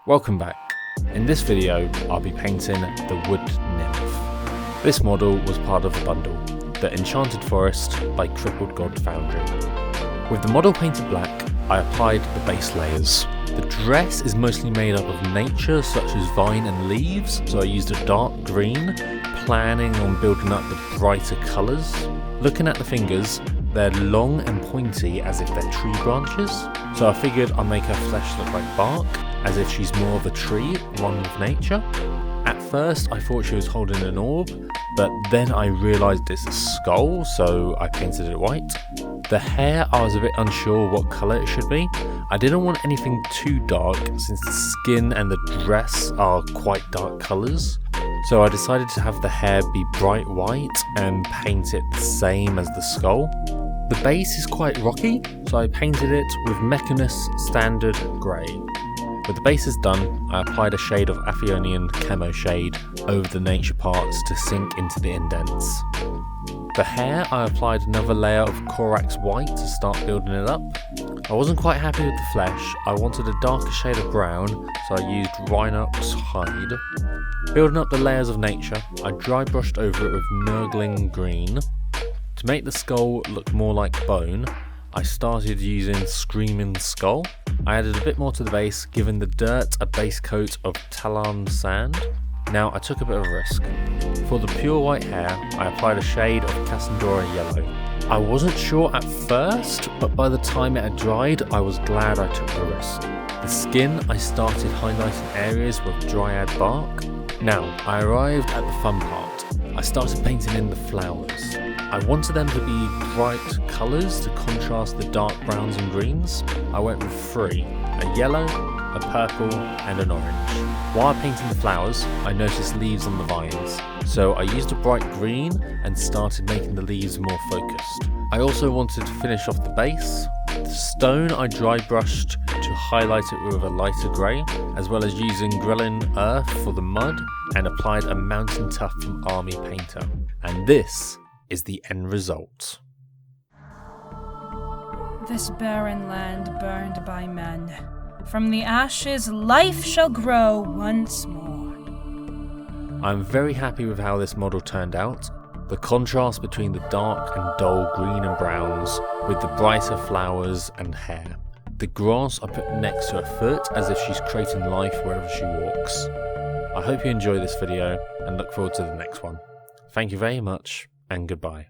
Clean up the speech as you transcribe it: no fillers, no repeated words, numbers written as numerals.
Welcome back. In this video I'll be painting the Wood Nymph. This model was part of the bundle, The Enchanted Forest by Crippled Gods Foundry. With the model painted black, I applied the base layers. The dress is mostly made up of nature such as vine and leaves, so I used a dark green, planning on building up the brighter colours. Looking at the fingers, they're long and pointy as if they're tree branches, so I figured I'd make her flesh look like bark, as if she's more of a tree, one with nature. At first I thought she was holding an orb, but then I realised it's a skull, so I painted it white. The hair, I was a bit unsure what colour it should be. I didn't want anything too dark since the skin and the dress are quite dark colours, so I decided to have the hair be bright white and paint it the same as the skull. The base is quite rocky, so I painted it with Mechanus Standard Grey. When the base is done, I applied a shade of Aphelion Camo shade over the nature parts to sink into the indents. The hair, I applied another layer of Corax White to start building it up. I wasn't quite happy with the flesh, I wanted a darker shade of brown, so I used Rhinox Hide. Building up the layers of nature, I dry brushed over it with Nurgling Green. To make the skull look more like bone, I started using Screaming Skull. I added a bit more to the base, giving the dirt a base coat of Talon Sand. Now I took a bit of a risk. For the pure white hair, I applied a shade of Cassandra Yellow. I wasn't sure at first, but by the time it had dried, I was glad I took the risk. The skin, I started highlighting areas with Dryad bark. Now, I arrived at the fun part. I started painting in the flowers. I wanted them to be bright colours to contrast the dark browns and greens. I went with three: a yellow, a purple and an orange. While painting the flowers, I noticed leaves on the vines, so I used a bright green and started making the leaves more focused. I also wanted to finish off the base. The stone I dry brushed to highlight it with a lighter grey, as well as using Grelin Earth for the mud, and applied a mountain tuff from Army Painter. And this is the end result. This barren land burned by men. From the ashes life shall grow once more. I'm very happy with how this model turned out. The contrast between the dark and dull green and browns with the brighter flowers and hair. The grass I put next to her foot as if she's creating life wherever she walks. I hope you enjoy this video and look forward to the next one. Thank you very much and goodbye.